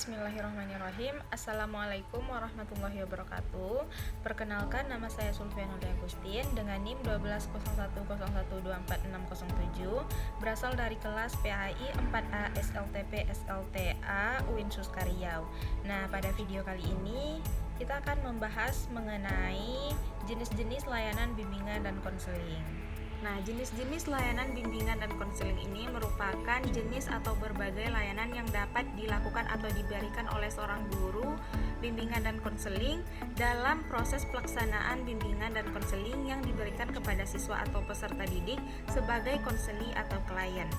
Bismillahirrahmanirrahim. Assalamualaikum warahmatullahi wabarakatuh. Perkenalkan, nama saya Sulfianul Agustin dengan NIM 120101246607, berasal dari kelas PAI 4A SLTP SLTA UIN Suska Riau. Nah, pada video kali ini kita akan membahas mengenai jenis-jenis layanan bimbingan dan konseling. Nah, jenis-jenis layanan bimbingan dan konseling ini merupakan jenis atau berbagai layanan yang dapat dilakukan atau diberikan oleh seorang guru bimbingan dan konseling dalam proses pelaksanaan bimbingan dan konseling yang diberikan kepada siswa atau peserta didik sebagai konseli atau klien.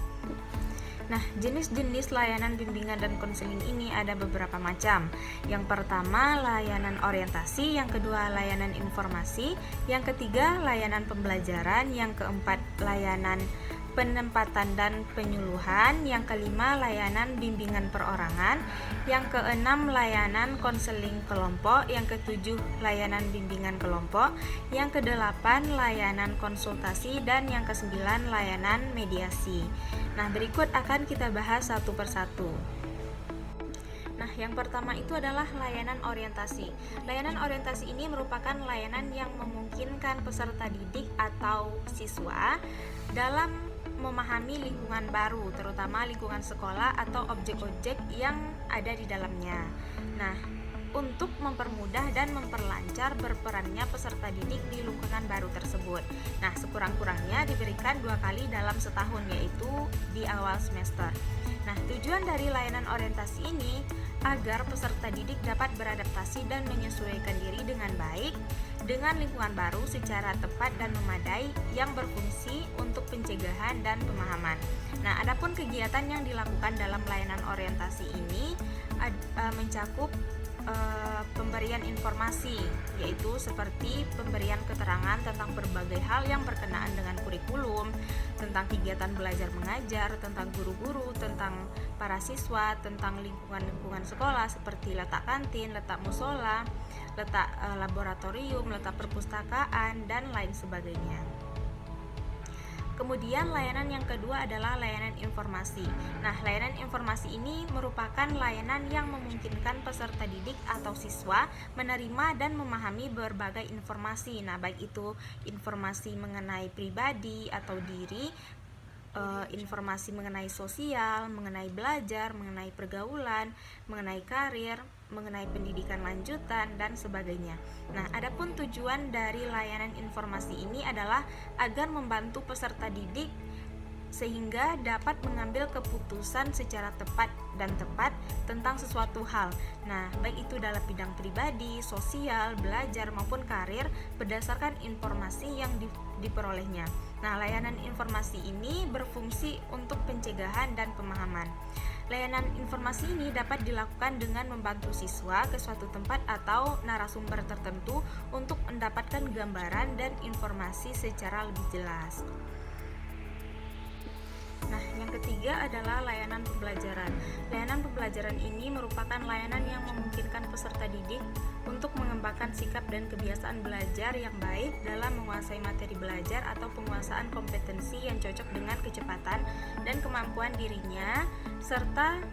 Nah, jenis-jenis layanan bimbingan dan konseling ini ada beberapa macam. Yang pertama, layanan orientasi, yang kedua, layanan informasi, yang ketiga, layanan pembelajaran, yang keempat, layanan penempatan dan penyuluhan, yang kelima, layanan bimbingan perorangan, yang keenam, layanan konseling kelompok, yang ketujuh, layanan bimbingan kelompok, yang kedelapan, layanan konsultasi, dan yang kesembilan, layanan mediasi. Nah, berikut akan kita bahas satu persatu. Nah, yang pertama itu adalah layanan orientasi. Layanan orientasi ini merupakan layanan yang memungkinkan peserta didik atau siswa dalam memahami lingkungan baru, terutama lingkungan sekolah atau objek-objek yang ada di dalamnya. Nah, untuk mempermudah dan memperlancar berperannya peserta didik di lingkungan baru tersebut. Nah, sekurang-kurangnya diberikan 2 kali dalam setahun, yaitu di awal semester. Nah, tujuan dari layanan orientasi ini agar peserta didik dapat beradaptasi dan menyesuaikan diri dengan baik dengan lingkungan baru secara tepat dan memadai yang berfungsi untuk pencegahan dan pemahaman. Nah, adapun kegiatan yang dilakukan dalam layanan orientasi ini mencakup pemberian informasi, yaitu seperti pemberian keterangan tentang berbagai hal yang berkenaan dengan kurikulum, tentang kegiatan belajar mengajar, tentang guru-guru, tentang para siswa, tentang lingkungan sekolah seperti letak kantin, letak musola, letak laboratorium, letak perpustakaan, dan lain sebagainya. Kemudian layanan yang kedua adalah layanan informasi. Nah, layanan informasi ini merupakan layanan yang memungkinkan peserta didik atau siswa menerima dan memahami berbagai informasi. Nah, baik itu informasi mengenai pribadi atau diri, informasi mengenai sosial, mengenai belajar, mengenai pergaulan, mengenai karir, mengenai pendidikan lanjutan, dan sebagainya. Nah, adapun tujuan dari layanan informasi ini adalah agar membantu peserta didik sehingga dapat mengambil keputusan secara tepat tentang sesuatu hal. Nah, baik itu dalam bidang pribadi, sosial, belajar maupun karir berdasarkan informasi yang diperolehnya. Nah, layanan informasi ini berfungsi untuk pencegahan dan pemahaman. Layanan informasi ini dapat dilakukan dengan membantu siswa ke suatu tempat atau narasumber tertentu untuk mendapatkan gambaran dan informasi secara lebih jelas. Nah, yang ketiga adalah layanan pembelajaran. Layanan pembelajaran ini merupakan layanan yang memungkinkan peserta didik untuk mengembangkan sikap dan kebiasaan belajar yang baik dalam menguasai materi belajar atau penguasaan kompetensi yang cocok dengan kecepatan dan kemampuan dirinya, serta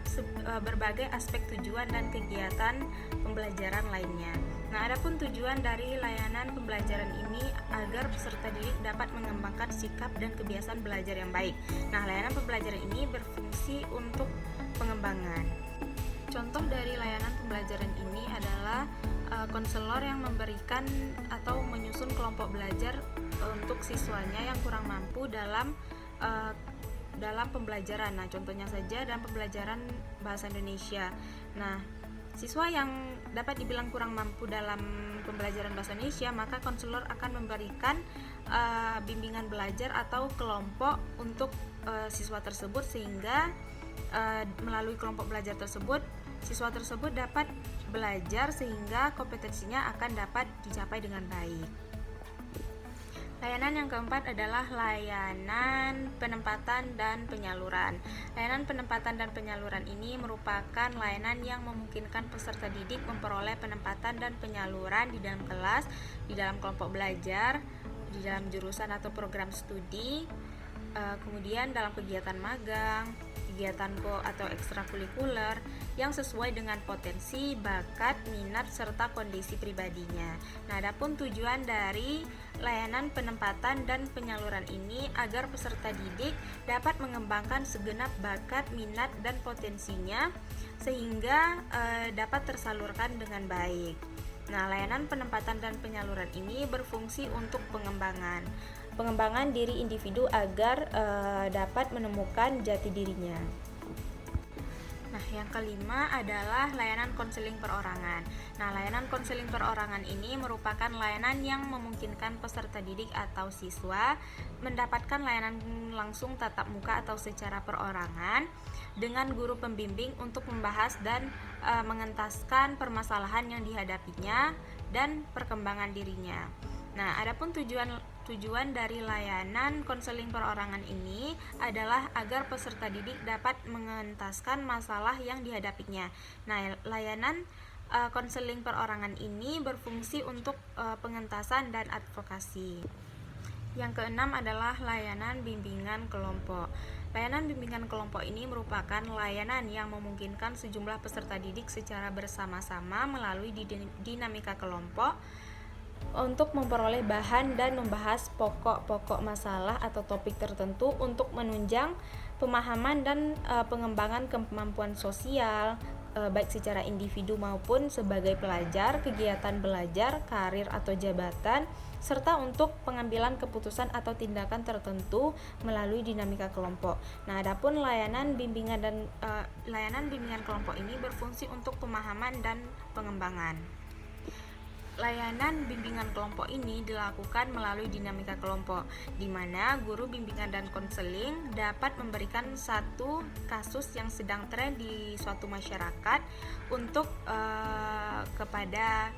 berbagai aspek tujuan dan kegiatan pembelajaran lainnya. Nah, adapun tujuan dari layanan pembelajaran ini agar peserta didik dapat mengembangkan sikap dan kebiasaan belajar yang baik. Nah, layanan pembelajaran ini berfungsi untuk pengembangan. Contoh dari layanan pembelajaran ini adalah konselor yang memberikan atau menyusun kelompok belajar untuk siswanya yang kurang mampu dalam pembelajaran. Nah, contohnya saja dalam pembelajaran bahasa Indonesia. Nah, siswa yang dapat dibilang kurang mampu dalam pembelajaran bahasa Indonesia, maka konselor akan memberikan bimbingan belajar atau kelompok untuk siswa tersebut, sehingga melalui kelompok belajar tersebut siswa tersebut dapat belajar sehingga kompetensinya akan dapat dicapai dengan baik. Layanan yang keempat adalah layanan penempatan dan penyaluran. Layanan penempatan dan penyaluran ini merupakan layanan yang memungkinkan peserta didik memperoleh penempatan dan penyaluran di dalam kelas, di dalam kelompok belajar, di dalam jurusan atau program studi, kemudian dalam kegiatan magang, kegiatan atau ekstrakurikuler yang sesuai dengan potensi, bakat, minat, serta kondisi pribadinya. Nah, adapun tujuan dari layanan penempatan dan penyaluran ini agar peserta didik dapat mengembangkan segenap bakat, minat, dan potensinya sehingga dapat tersalurkan dengan baik. Nah, layanan penempatan dan penyaluran ini berfungsi untuk pengembangan diri individu agar dapat menemukan jati dirinya. Nah, yang kelima adalah layanan konseling perorangan. Nah, layanan konseling perorangan ini merupakan layanan yang memungkinkan peserta didik atau siswa mendapatkan layanan langsung tatap muka atau secara perorangan dengan guru pembimbing untuk membahas dan mengentaskan permasalahan yang dihadapinya dan perkembangan dirinya. Nah, adapun tujuan dari layanan konseling perorangan ini adalah agar peserta didik dapat mengentaskan masalah yang dihadapinya. Nah, layanan konseling perorangan ini berfungsi untuk pengentasan dan advokasi. Yang keenam adalah layanan bimbingan kelompok. Layanan bimbingan kelompok ini merupakan layanan yang memungkinkan sejumlah peserta didik secara bersama-sama melalui dinamika kelompok untuk memperoleh bahan dan membahas pokok-pokok masalah atau topik tertentu untuk menunjang pemahaman dan pengembangan kemampuan sosial, baik secara individu maupun sebagai pelajar, kegiatan belajar, karir atau jabatan, serta untuk pengambilan keputusan atau tindakan tertentu melalui dinamika kelompok. Nah, adapun layanan bimbingan kelompok ini berfungsi untuk pemahaman dan pengembangan. Layanan bimbingan kelompok ini dilakukan melalui dinamika kelompok, di mana guru bimbingan dan konseling dapat memberikan satu kasus yang sedang tren di suatu masyarakat untuk kepada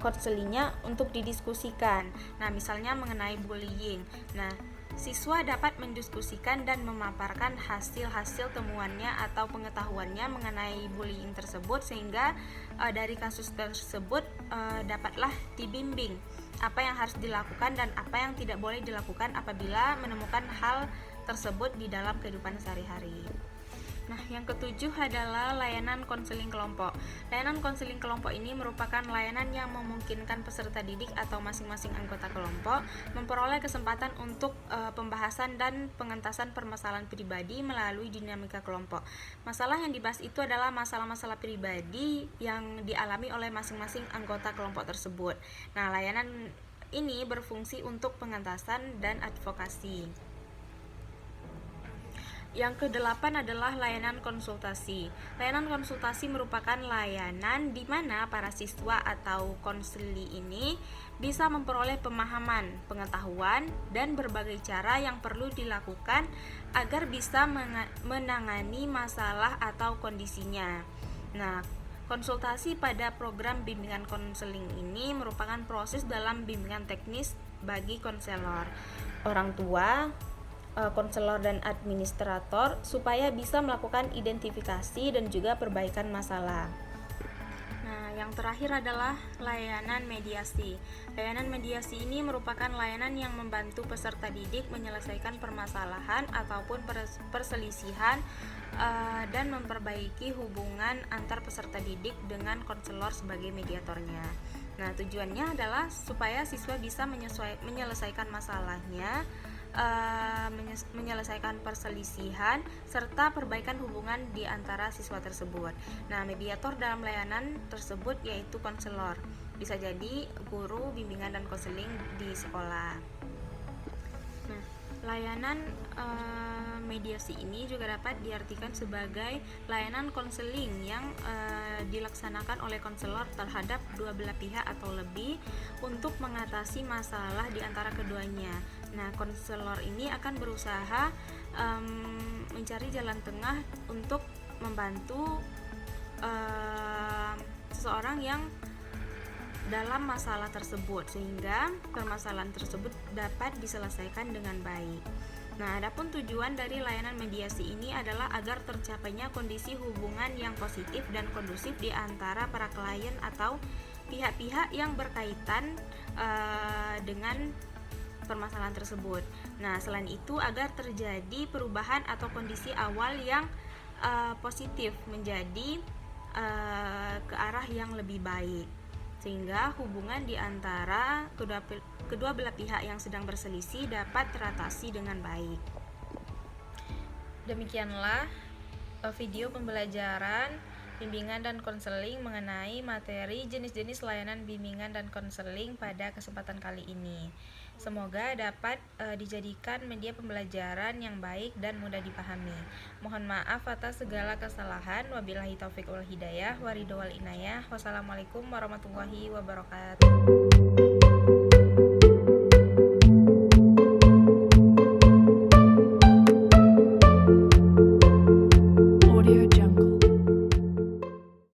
konselingnya untuk didiskusikan. Nah, misalnya mengenai bullying. Nah, siswa dapat mendiskusikan dan memaparkan hasil-hasil temuannya atau pengetahuannya mengenai bullying tersebut sehingga dari kasus tersebut dapatlah dibimbing apa yang harus dilakukan dan apa yang tidak boleh dilakukan apabila menemukan hal tersebut di dalam kehidupan sehari-hari. Nah, yang ketujuh adalah layanan konseling kelompok. Layanan konseling kelompok ini merupakan layanan yang memungkinkan peserta didik atau masing-masing anggota kelompok memperoleh kesempatan untuk pembahasan dan pengentasan permasalahan pribadi melalui dinamika kelompok. Masalah yang dibahas itu adalah masalah-masalah pribadi yang dialami oleh masing-masing anggota kelompok tersebut. Nah, layanan ini berfungsi untuk pengentasan dan advokasi. Yang kedelapan adalah layanan konsultasi. Layanan konsultasi merupakan layanan di mana para siswa atau konseli ini bisa memperoleh pemahaman, pengetahuan, dan berbagai cara yang perlu dilakukan agar bisa menangani masalah atau kondisinya. Nah, konsultasi pada program bimbingan konseling ini merupakan proses dalam bimbingan teknis bagi konselor, orang tua, konselor dan administrator supaya bisa melakukan identifikasi dan juga perbaikan masalah. Nah, yang terakhir adalah layanan mediasi. Layanan mediasi ini merupakan layanan yang membantu peserta didik menyelesaikan permasalahan ataupun perselisihan dan memperbaiki hubungan antar peserta didik dengan konselor sebagai mediatornya. Nah, tujuannya adalah supaya siswa bisa menyelesaikan masalahnya, menyelesaikan perselisihan serta perbaikan hubungan di antara siswa tersebut. Nah, mediator dalam layanan tersebut yaitu konselor, bisa jadi guru bimbingan dan konseling di sekolah. Nah, layanan mediasi ini juga dapat diartikan sebagai layanan konseling yang dilaksanakan oleh konselor terhadap dua belah pihak atau lebih untuk mengatasi masalah di antara keduanya. Nah, konselor ini akan berusaha mencari jalan tengah untuk membantu seseorang yang dalam masalah tersebut sehingga permasalahan tersebut dapat diselesaikan dengan baik. Nah, adapun tujuan dari layanan mediasi ini adalah agar tercapainya kondisi hubungan yang positif dan kondusif di antara para klien atau pihak-pihak yang berkaitan dengan permasalahan tersebut. Nah, selain itu agar terjadi perubahan atau kondisi awal yang positif menjadi ke arah yang lebih baik, sehingga hubungan di antara kedua belah pihak yang sedang berselisih dapat teratasi dengan baik. Demikianlah video pembelajaran bimbingan dan konseling mengenai materi jenis-jenis layanan bimbingan dan konseling pada kesempatan kali ini. Semoga dapat dijadikan media pembelajaran yang baik dan mudah dipahami. Mohon maaf atas segala kesalahan. Wabillahi taufiq wal hidayah, waridho wal inayah. Wassalamualaikum warahmatullahi wabarakatuh.